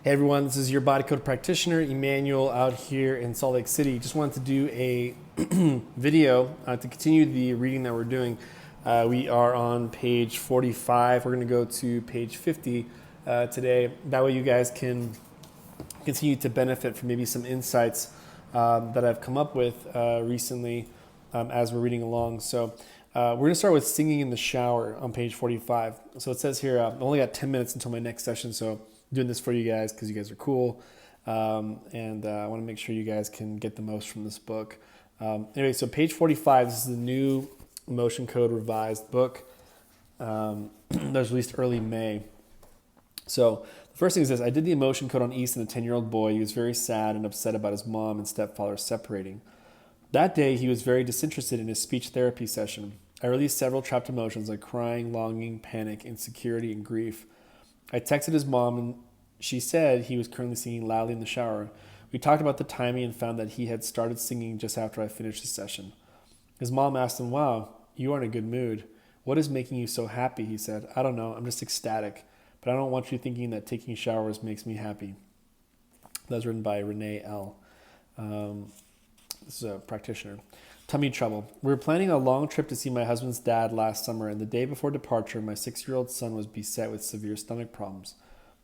Hey everyone, this is your body code practitioner, Emmanuel, out here in Salt Lake City. Just wanted to do a video to continue the reading that we're doing. We are on page 45. We're going to go to page 50 today. That way you guys can continue to benefit from maybe some insights that I've come up with recently as we're reading along. So we're going to start with singing in the shower on page 45. So it says here, I've only got 10 minutes until my next session, so doing this for you guys because you guys are cool, and I want to make sure you guys can get the most from this book. Anyway, so page 45, this is the new Emotion Code revised book that was released early May. So the first thing is this: I did the Emotion Code on Easton, a 10-year-old boy. He was very sad and upset about his mom and stepfather separating. That day, he was very disinterested in his speech therapy session. I released several trapped emotions like crying, longing, panic, insecurity, and grief. I texted his mom, and she said he was currently singing loudly in the shower. We talked about the timing and found that he had started singing just after I finished the session. His mom asked him, "Wow, you are in a good mood. What is making you so happy?" He said, "I don't know, I'm just ecstatic, but I don't want you thinking that taking showers makes me happy." That was written by Renee L. This is a practitioner. Tummy trouble. We were planning a long trip to see my husband's dad last summer, and the day before departure, my 6-year-old son was beset with severe stomach problems.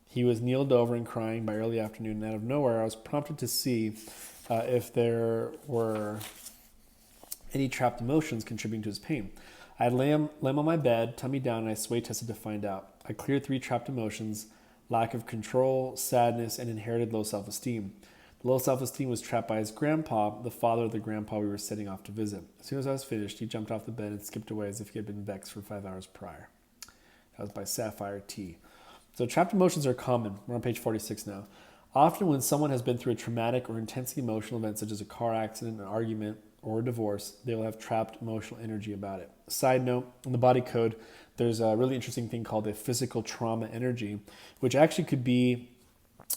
He was kneeled over and crying by early afternoon, and out of nowhere, I was prompted to see if there were any trapped emotions contributing to his pain. I lay him on my bed, tummy down, and I sway tested to find out. I cleared 3 trapped emotions: lack of control, sadness, and inherited low self-esteem. The low self-esteem was trapped by his grandpa, the father of the grandpa we were setting off to visit. As soon as I was finished, he jumped off the bed and skipped away as if he had been vexed for 5 hours prior. That was by Sapphire T. So trapped emotions are common. We're on page 46 now. Often when someone has been through a traumatic or intensely emotional event such as a car accident, an argument, or a divorce, they will have trapped emotional energy about it. Side note, in the body code, there's a really interesting thing called the physical trauma energy, which actually could be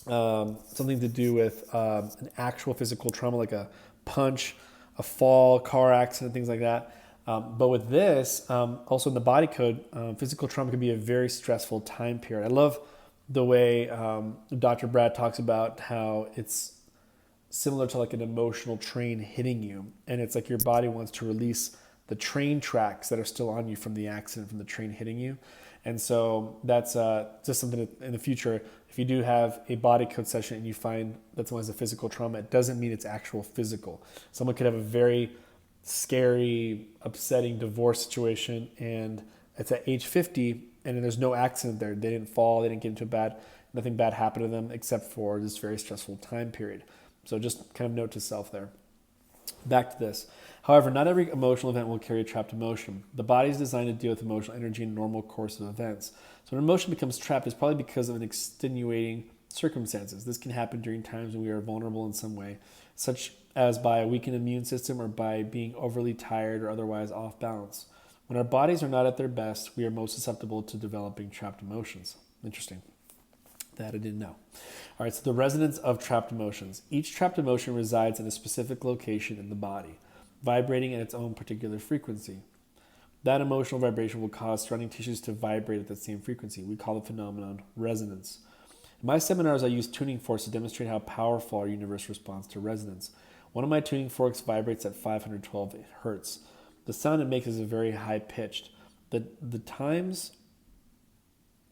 something to do with an actual physical trauma, like a punch, a fall, car accident, things like that. But with this, also in the body code, physical trauma can be a very stressful time period. I love the way Dr. Brad talks about how it's similar to like an emotional train hitting you. And it's like your body wants to release the train tracks that are still on you from the accident, from the train hitting you. And so that's just something that in the future, if you do have a body code session and you find that someone has a physical trauma, it doesn't mean it's actual physical. Someone could have a very scary, upsetting divorce situation, and it's at age 50, and there's no accident there. They didn't fall, they didn't get into nothing bad happened to them except for this very stressful time period. So just kind of note to self there. Back to this. However, not every emotional event will carry a trapped emotion. The body is designed to deal with emotional energy in normal course of events. So when an emotion becomes trapped, it's probably because of an extenuating circumstances. This can happen during times when we are vulnerable in some way, such as by a weakened immune system or by being overly tired or otherwise off balance. When our bodies are not at their best, we are most susceptible to developing trapped emotions. Interesting. That I didn't know. All right, so the resonance of trapped emotions. Each trapped emotion resides in a specific location in the body, vibrating at its own particular frequency. That emotional vibration will cause surrounding tissues to vibrate at the same frequency. We call the phenomenon resonance. In my seminars, I use tuning forks to demonstrate how powerful our universe responds to resonance. One of my tuning forks vibrates at 512 hertz. The sound it makes is very high pitched. The tines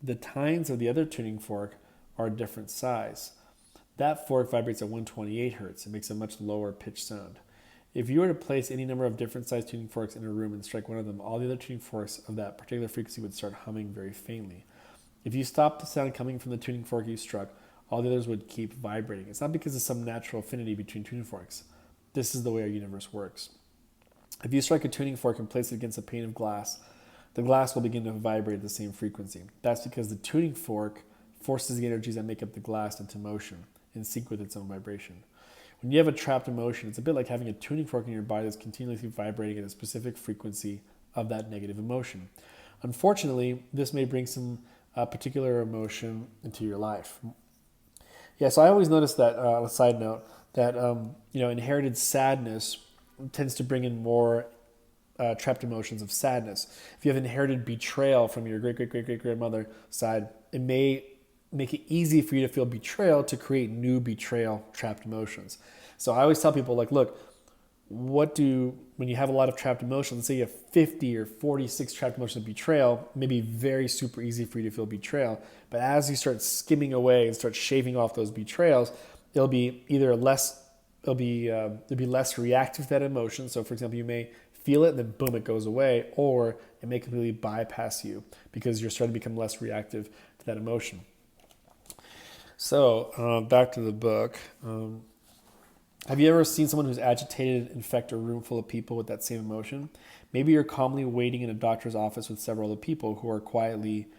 of the other tuning fork are a different size. That fork vibrates at 128 hertz. It makes a much lower pitched sound. If you were to place any number of different size tuning forks in a room and strike one of them, all the other tuning forks of that particular frequency would start humming very faintly. If you stopped the sound coming from the tuning fork you struck, all the others would keep vibrating. It's not because of some natural affinity between tuning forks. This is the way our universe works. If you strike a tuning fork and place it against a pane of glass, the glass will begin to vibrate at the same frequency. That's because the tuning fork forces the energies that make up the glass into motion in sync with its own vibration. When you have a trapped emotion, it's a bit like having a tuning fork in your body that's continuously vibrating at a specific frequency of that negative emotion. Unfortunately, this may bring some particular emotion into your life. Yeah, so I always notice that, on a side note, that inherited sadness tends to bring in more trapped emotions of sadness. If you have inherited betrayal from your great-great-great-great-grandmother side, it may make it easy for you to feel betrayal to create new betrayal trapped emotions. So I always tell people, like, look, when you have a lot of trapped emotions, let's say you have 50 or 46 trapped emotions of betrayal, maybe very super easy for you to feel betrayal. But as you start skimming away and start shaving off those betrayals, it'll be less reactive to that emotion. So for example, you may feel it and then boom, it goes away, or it may completely bypass you because you're starting to become less reactive to that emotion. So back to the book. Have you ever seen someone who's agitated infect a room full of people with that same emotion? Maybe you're calmly waiting in a doctor's office with several other people who are quietly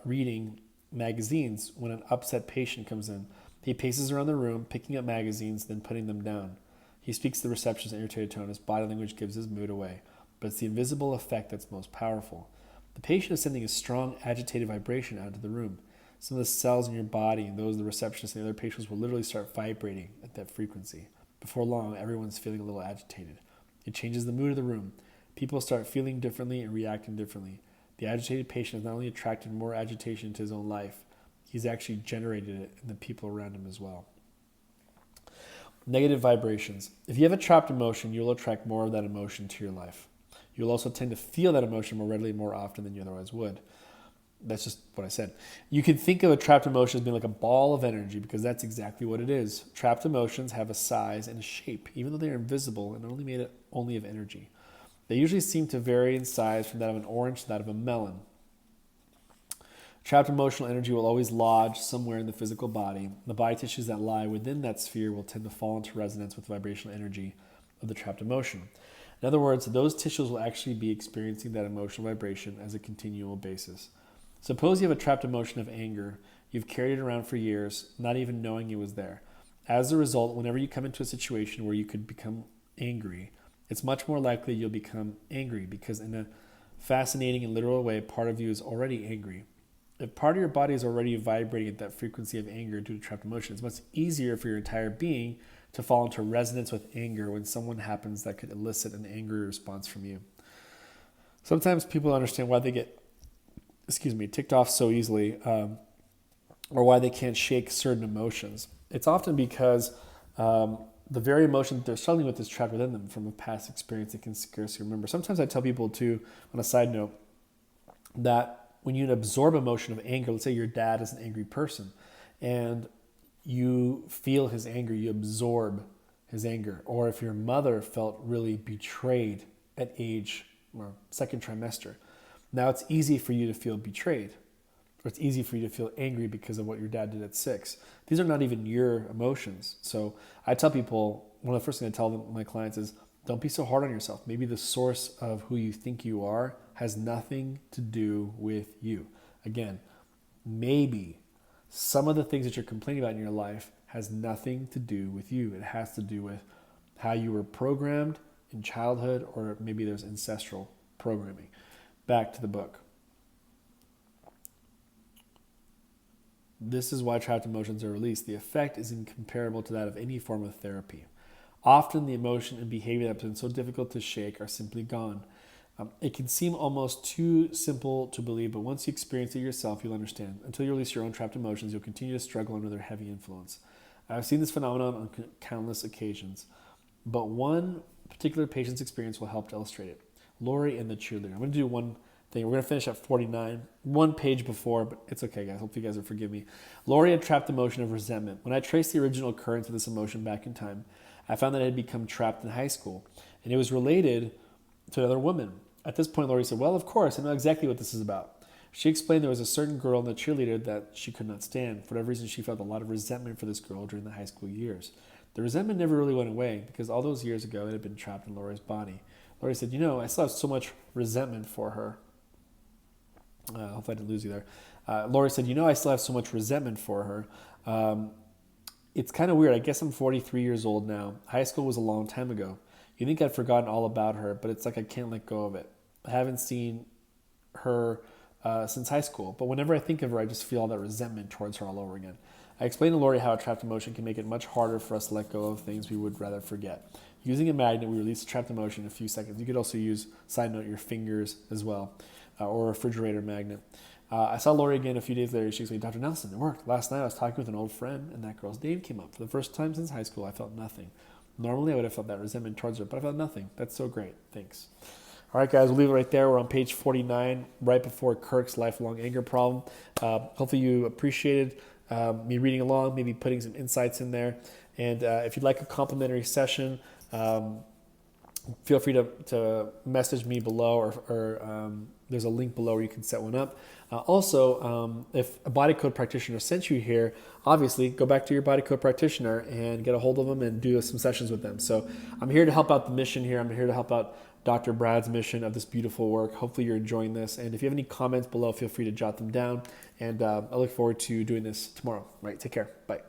reading magazines when an upset patient comes in. He paces around the room, picking up magazines, then putting them down. He speaks to the receptionist in an irritated tone. His body language gives his mood away. But it's the invisible effect that's most powerful. The patient is sending a strong, agitated vibration out into the room. Some of the cells in your body and those of the receptionist and the other patients will literally start vibrating at that frequency. Before long, everyone's feeling a little agitated. It changes the mood of the room. People start feeling differently and reacting differently. The agitated patient has not only attracted more agitation into his own life, he's actually generated it in the people around him as well. Negative vibrations. If you have a trapped emotion, you'll attract more of that emotion to your life. You'll also tend to feel that emotion more readily, more often than you otherwise would. That's just what I said. You can think of a trapped emotion as being like a ball of energy because that's exactly what it is. Trapped emotions have a size and a shape, even though they're invisible and only made only of energy. They usually seem to vary in size from that of an orange to that of a melon. Trapped emotional energy will always lodge somewhere in the physical body. The body tissues that lie within that sphere will tend to fall into resonance with the vibrational energy of the trapped emotion. In other words, those tissues will actually be experiencing that emotional vibration as a continual basis. Suppose you have a trapped emotion of anger. You've carried it around for years, not even knowing it was there. As a result, whenever you come into a situation where you could become angry, it's much more likely you'll become angry because in a fascinating and literal way, part of you is already angry. If part of your body is already vibrating at that frequency of anger due to trapped emotion, it's much easier for your entire being to fall into resonance with anger when someone happens that could elicit an angry response from you. Sometimes people don't understand why they get ticked off so easily, or why they can't shake certain emotions. It's often because the very emotion that they're struggling with is trapped within them from a past experience they can scarcely remember. Sometimes I tell people too, on a side note, that when you absorb emotion of anger, let's say your dad is an angry person, and you feel his anger, you absorb his anger. Or if your mother felt really betrayed at age or second trimester, now it's easy for you to feel betrayed, or it's easy for you to feel angry because of what your dad did at 6. These are not even your emotions. So I tell people, one of the first things I tell my clients is, don't be so hard on yourself. Maybe the source of who you think you are has nothing to do with you. Again, maybe some of the things that you're complaining about in your life has nothing to do with you. It has to do with how you were programmed in childhood, or maybe there's ancestral programming. Back to the book. This is why trapped emotions are released. The effect is incomparable to that of any form of therapy. Often the emotion and behavior that have been so difficult to shake are simply gone. It can seem almost too simple to believe, but once you experience it yourself, you'll understand. Until you release your own trapped emotions, you'll continue to struggle under their heavy influence. I've seen this phenomenon on countless occasions, but one particular patient's experience will help to illustrate it. Lori and the cheerleader. I'm going to do one thing. We're going to finish at 49, one page before, but it's okay, guys. Hope you guys will forgive me. Lori had trapped the emotion of resentment. When I traced the original occurrence of this emotion back in time, I found that it had become trapped in high school, and it was related to another woman. At this point, Lori said, well, of course, I know exactly what this is about. She explained there was a certain girl in the cheerleader that she could not stand. For whatever reason, she felt a lot of resentment for this girl during the high school years. The resentment never really went away because all those years ago, it had been trapped in Lori's body. Lori said, I still have so much resentment for her. Hopefully I didn't lose you there. Lori said, I still have so much resentment for her. It's kind of weird. I guess I'm 43 years old now. High school was a long time ago. You think I'd forgotten all about her, but it's like I can't let go of it. I haven't seen her since high school, but whenever I think of her, I just feel all that resentment towards her all over again. I explained to Lori how a trapped emotion can make it much harder for us to let go of things we would rather forget. Using a magnet, we release a trapped emotion in a few seconds. You could also use, side note, your fingers as well, or a refrigerator magnet. I saw Lori again a few days later. She goes, Dr. Nelson, it worked. Last night I was talking with an old friend, and that girl's name came up. For the first time since high school, I felt nothing. Normally, I would have felt that resentment towards her, but I felt nothing. That's so great. Thanks. All right, guys, we'll leave it right there. We're on page 49, right before Kirk's lifelong anger problem. Hopefully you appreciated me reading along, maybe putting some insights in there. And if you'd like a complimentary session, feel free to message me below, or there's a link below where you can set one up. Also, if a body code practitioner sent you here, obviously go back to your body code practitioner and get a hold of them and do some sessions with them. So I'm here to help out the mission here. I'm here to help out Dr. Brad's mission of this beautiful work. Hopefully you're enjoying this. And if you have any comments below, feel free to jot them down. And I look forward to doing this tomorrow. All right, take care. Bye.